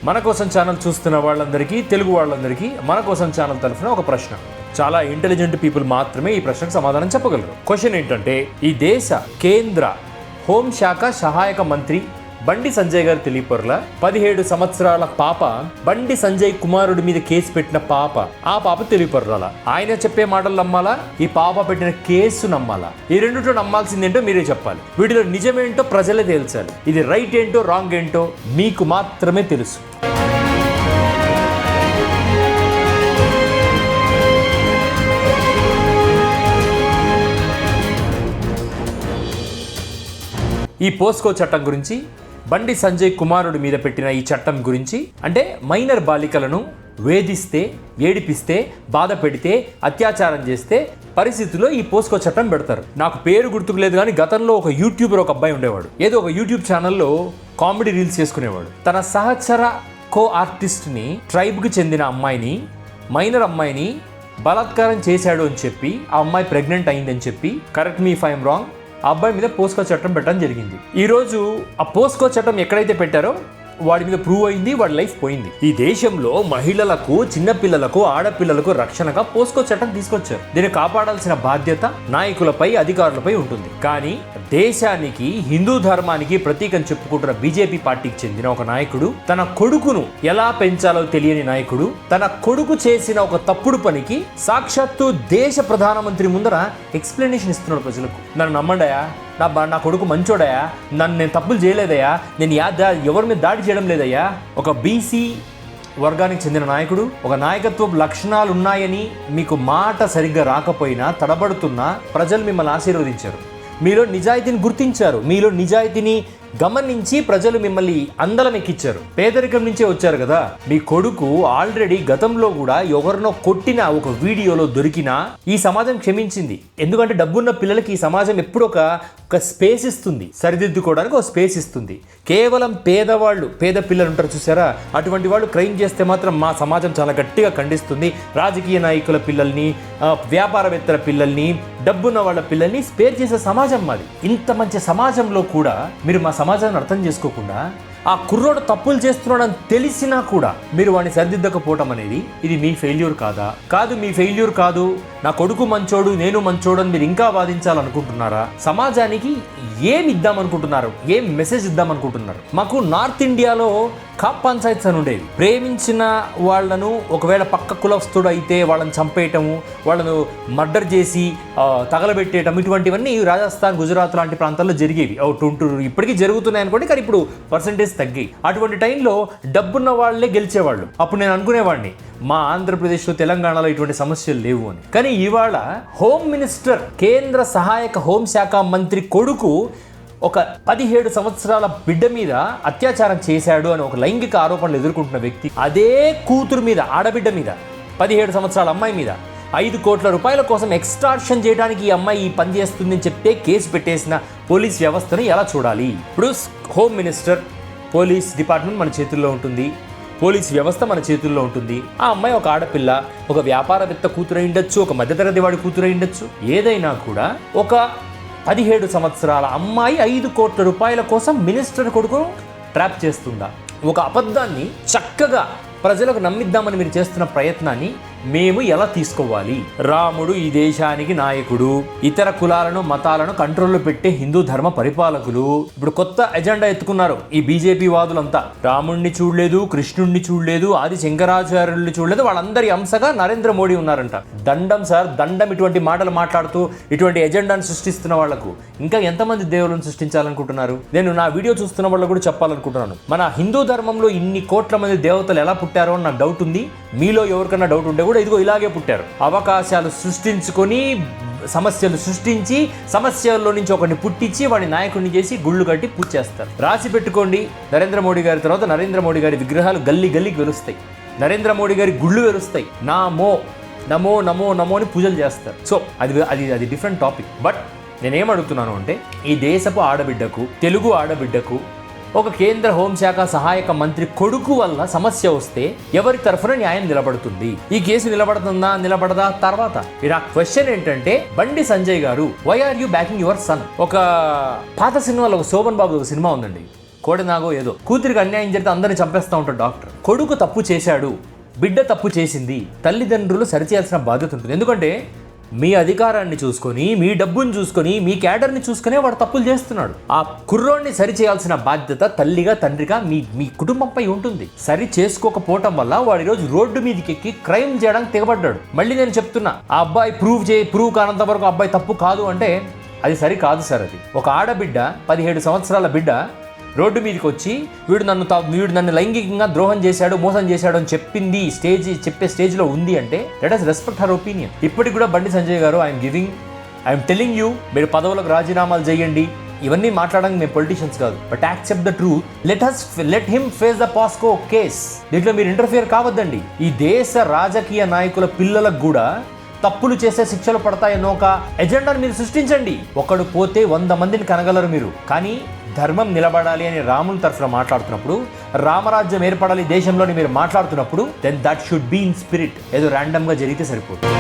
మన కోసం ఛానల్ చూస్తున్న వాళ్ళందరికీ, తెలుగు వాళ్ళందరికీ మన కోసం ఛానల్ తరఫున ఒక ప్రశ్న. చాలా ఇంటెలిజెంట్ పీపుల్ మాత్రమే ఈ ప్రశ్నకు సమాధానం చెప్పగలరు. క్వశ్చన్ ఏంటంటే, ఈ దేశ కేంద్ర హోంశాఖ సహాయక మంత్రి బండి సంజయ్ గారు తెలియపొరల 17 సంవత్సరాల పాప బండి సంజయ్ కుమారుడి మీద కేసు పెట్టిన పాప, ఆ పాప తెలియపొరల. ఆయన చెప్పే మాటలు నమ్మాలా, ఈ పాప పెట్టిన కేసు నమ్మాలా? ఈ రెండిట్లో నమ్మాల్సిందేంటో మీరే చెప్పాలి. వీటిలో నిజమేంటో ప్రజలే తేల్చాలి. ఇది రైట్ ఏంటో రాంగ్ ఏంటో మీకు మాత్రమే తెలుసు. ఈ పోస్కో చట్టం గురించి, బండి సంజయ్ కుమారుడి మీద పెట్టిన ఈ చట్టం గురించి, అంటే మైనర్ బాలికలను వేధిస్తే, ఏడిపిస్తే, బాధ పెడితే, అత్యాచారం చేస్తే పరిస్థితుల్లో ఈ పోస్కో చట్టం పెడతారు. నాకు పేరు గుర్తుకు లేదు కానీ గతంలో ఒక యూట్యూబర్, ఒక అబ్బాయి ఉండేవాడు. ఏదో ఒక యూట్యూబ్ ఛానల్లో కామెడీ రీల్స్ చేసుకునేవాడు. తన సహచర కో ఆర్టిస్ట్ని, ట్రైబ్కి చెందిన అమ్మాయిని, మైనర్ అమ్మాయిని బలాత్కారం చేశాడు అని చెప్పి, ఆ అమ్మాయి ప్రెగ్నెంట్ అయిందని చెప్పి, correct me if I'm wrong, ఆ అబ్బాయి మీద పోస్కో చట్టం పెట్టడం జరిగింది. ఈరోజు ఆ పోస్కో చట్టం ఎక్కడైతే పెట్టారో వాడి మీద ప్రూవ్ అయింది, వాడి లైఫ్ పోయింది. ఈ దేశంలో మహిళలకు, చిన్నపిల్లలకు, ఆడపిల్లలకు రక్షణగా పోస్కో చట్టం తీసుకొచ్చారు. దీన్ని కాపాడాల్సిన బాధ్యత నాయకులపై, అధికారులపై ఉంటుంది. కానీ దేశానికి, హిందూ ధర్మానికి ప్రతీకం చెప్పుకుంటున్న బీజేపీ పార్టీకి చెందిన ఒక నాయకుడు, తన కొడుకును ఎలా పెంచాలో తెలియని నాయకుడు, తన కొడుకు చేసిన ఒక తప్పుడు పనికి సాక్షాత్తు దేశ ప్రధానమంత్రి ముందర ఎక్స్ప్లెనేషన్ ఇస్తున్నాడు ప్రజలకు. నన్ను నమ్మండాయా, నా కొడుకు మంచోడయా, నేను తప్పులు చేయలేదయా, నేను ఎవరి మీద దాడి చేయడం లేదయ్యా. ఒక బీసీ వర్గానికి చెందిన నాయకుడు, ఒక నాయకత్వ లక్షణాలు ఉన్నాయని మీకు మాట సరిగ్గా రాకపోయినా తడబడుతున్నా ప్రజలు మిమ్మల్ని ఆశీర్వదించారు. మీలో నిజాయితీని గుర్తించారు. మీలో నిజాయితీని గమనించి ప్రజలు మిమ్మల్ని అందలం ఎక్కించారు. పేదరికం నుంచే వచ్చారు కదా. మీ కొడుకు ఆల్రెడీ గతంలో కూడా ఎవరినో కొట్టిన ఒక వీడియోలో దొరికినా ఈ సమాజం క్షమించింది. ఎందుకంటే డబ్బున్న పిల్లలకి ఈ సమాజం ఎప్పుడు ఒక స్పేస్ ఇస్తుంది, సరిదిద్దుకోవడానికి ఒక స్పేస్ ఇస్తుంది. కేవలం పేద పిల్లలు ఉంటారు చూసారా, అటువంటి వాళ్ళు క్రైమ్ చేస్తే మాత్రం మా సమాజం చాలా గట్టిగా ఖండిస్తుంది. రాజకీయ నాయకుల పిల్లల్ని, వ్యాపారవేత్తల పిల్లల్ని, డబ్బున్న వాళ్ళ పిల్లల్ని స్పేర్ చేసే సమాజం మాది. ఇంత మంచి సమాజంలో కూడా మీరు మా సమాజాన్ని అర్థం చేసుకోకుండా, ఆ కుర్రోడు తప్పులు చేస్తున్నాడని తెలిసినా కూడా మీరు వాడిని సరిదిద్దకపోవటం అనేది, ఇది మీ ఫెయిల్యూర్ కాదా? కాదు, మీ ఫెయిల్యూర్ కాదు. నా కొడుకు మంచోడు, నేను మంచోడు అని మీరు ఇంకా వాదించాలనుకుంటున్నారా? సమాజానికి ఏం ఇద్దామనుకుంటున్నారు? ఏం మెసేజ్ ఇద్దామనుకుంటున్నారు? మాకు నార్త్ ఇండియాలో కాప్ పంచాయత్స్ అని ఉండేవి. ప్రేమించిన వాళ్లను ఒకవేళ పక్క కులస్తుడు అయితే వాళ్ళని చంపేయటము, వాళ్ళను మర్డర్ చేసి తగలబెట్టేయటం, ఇటువంటివన్నీ రాజస్థాన్, గుజరాత్ లాంటి ప్రాంతాల్లో జరిగేవి. ఇప్పటికీ జరుగుతున్నాయి అనుకోండి, కానీ ఇప్పుడు పర్సంటేజ్ తగ్గాయి. అటువంటి టైంలో డబ్బున్న వాళ్ళే గెలిచేవాళ్ళు. అప్పుడు నేను అనుకునేవాడిని, మా ఆంధ్రప్రదేశ్లో, తెలంగాణలో ఇటువంటి సమస్యలు లేవు అని. కానీ ఇవాళ హోమ్ మినిస్టర్, కేంద్ర సహాయక హోంశాఖ మంత్రి కొడుకు ఒక 17 సంవత్సరాల బిడ్డ మీద అత్యాచారం చేశాడు అని ఒక లైంగిక ఆరోపణలు ఎదుర్కొంటున్న వ్యక్తి, అదే కూతురు మీద, ఆడబిడ్డ మీద, 17 సంవత్సరాల అమ్మాయి మీద 5 కోట్ల రూపాయల కోసం ఎక్స్టార్షన్ చేయడానికి ఈ అమ్మాయి ఈ పని చేస్తుందని చెప్తే కేసు పెట్టేసిన పోలీస్ వ్యవస్థను ఎలా చూడాలి? ఇప్పుడు హోమ్ మినిస్టర్, పోలీస్ డిపార్ట్మెంట్ మన చేతుల్లో ఉంటుంది, పోలీస్ వ్యవస్థ మన చేతుల్లో ఉంటుంది. ఆ అమ్మాయి ఒక ఆడపిల్ల, ఒక వ్యాపారవేత్త కూతురై ఉండొచ్చు, ఒక మధ్యతరగతి వాడి కూతురై ఉండొచ్చు. ఏదైనా కూడా ఒక 17 సంవత్సరాల అమ్మాయి 5 కోట్ల రూపాయల కోసం మినిస్టర్ కొడుకు ట్రాప్ చేస్తుందా? ఒక అబద్ధాన్ని చక్కగా ప్రజలకు నమ్మిద్దామని మీరు చేస్తున్న ప్రయత్నాన్ని మేము ఎలా తీసుకోవాలి? రాముడు ఈ దేశానికి నాయకుడు, ఇతర కులాలను, మతాలను కంట్రోల్లో పెట్టే హిందూ ధర్మ పరిపాలకులు. ఇప్పుడు కొత్త ఎజెండా ఎత్తుకున్నారు ఈ బీజేపీ వాదులంతా. రాముడిని చూడలేదు, కృష్ణుడిని చూడలేదు, ఆది శంకరాచార్యుల్ని చూడలేదు, వాళ్ళందరి అంశగా నరేంద్ర మోడీ ఉన్నారంట. దండం సార్, దండం. ఇటువంటి మాటలు మాట్లాడుతూ ఇటువంటి ఎజెండాను సృష్టిస్తున్న వాళ్లకు ఇంకా ఎంతమంది దేవులను సృష్టించాలనుకుంటున్నారు? నేను నా వీడియో చూస్తున్న వాళ్ళకు కూడా చెప్పాలనుకుంటున్నాను, మన హిందూ ధర్మంలో ఇన్ని కోట్ల మంది దేవతలు ఎలా పుట్టారో అని నాకు డౌట్ ఉంది. మీలో ఎవరికన్నా డౌట్ ఉంటే కూడా ఇదిగో ఇలాగే పుట్టారు. అవకాశాలు సృష్టించుకొని, సమస్యలు సృష్టించి, సమస్యల్లో నుంచి ఒకరిని పుట్టించి వాడిని నాయకుడిని చేసి గుళ్ళు కట్టి పూజ చేస్తారు. రాసి పెట్టుకోండి, నరేంద్ర మోడీ గారి తర్వాత నరేంద్ర మోడీ గారి విగ్రహాలు గల్లీ గల్లీకి వెలుస్తాయి, నరేంద్ర మోడీ గారి గుళ్ళు వెలుస్తాయి. నమో నమో నమో నమో అని పూజలు చేస్తారు. సో అది డిఫరెంట్ టాపిక్. బట్ నేనేమడుగుతున్నాను అంటే, ఈ దేశపు ఆడబిడ్డకు, తెలుగు ఆడబిడ్డకు ఒక కేంద్ర హోంశాఖ సహాయక మంత్రి కొడుకు వల్ల సమస్య వస్తే ఎవరి తరఫున న్యాయం నిలబడుతుంది? ఈ కేసు నిలబడుతుందా, నిలబడదా తర్వాత? నా క్వశ్చన్ ఏంటంటే, Bandi Sanjay garu, why are you backing your son? ఒక పాత సినిమాలో, ఒక శోభన్ బాబు ఒక సినిమా ఉందండి, కోడెనాగో ఏదో కూతురికి అన్యాయం జరిగితే అందరిని చంపేస్తూ ఉంటాడు డాక్టర్. కొడుకు తప్పు చేశాడు, బిడ్డ తప్పు చేసింది, తల్లిదండ్రులు సరిచేయాల్సిన బాధ్యత ఉంటుంది. ఎందుకంటే మీ అధికారాన్ని చూసుకొని, మీ డబ్బుని చూసుకొని, మీ క్యాడర్ని చూసుకునే వాడు తప్పులు చేస్తున్నాడు. ఆ కుర్రోడిని సరి చేయాల్సిన బాధ్యత తల్లిగా తండ్రిగా మీ కుటుంబంపై ఉంటుంది. సరి చేసుకోకపోవటం వల్ల వాడు ఈరోజు రోడ్డు మీదకి ఎక్కి క్రైమ్ చేయడానికి తెగబడ్డాడు. మళ్ళీ నేను చెప్తున్నా, ఆ అబ్బాయి ప్రూవ్ కానంత వరకు అబ్బాయి తప్పు కాదు అంటే అది సరి కాదు సార్. అది ఒక ఆడబిడ్డ 17 సంవత్సరాల బిడ్డ రోడ్డు మీదకి వచ్చి వీడు నన్ను లైంగికంగా ద్రోహం చేశాడు, మోసం చేశాడు అని చెప్పే స్టేజ్లో ఉంది అంటే let us respect her opinion. ఇప్పటికి కూడా బండి సంజయ్ గారు ఐఎమ్ టెలింగ్ యూ, మీరు పదవులకు రాజీనామాలు చేయండి. ఇవన్నీ మాట్లాడడానికి మేము పొలిటీషియన్స్ కాదు, but accept the truth. Let him face the POCSO case. దీంట్లో మీరు ఇంటర్ఫియర్ కావద్దండి. ఈ దేశ రాజకీయ నాయకుల పిల్లలకు కూడా తప్పులు చేసే శిక్షలు పడతాయన్నో ఒక ఎజెండాను మీరు సృష్టించండి. ఒకడు పోతే 100 మందిని కనగలరు మీరు. కానీ ధర్మం నిలబడాలి అని రాముని తరఫున మాట్లాడుతున్నప్పుడు, రామరాజ్యం ఏర్పడాలి దేశంలోని మీరు మాట్లాడుతున్నప్పుడు, then that should be in spirit. ఏదో ర్యాండమ్గా జరిగితే సరిపోతుంది.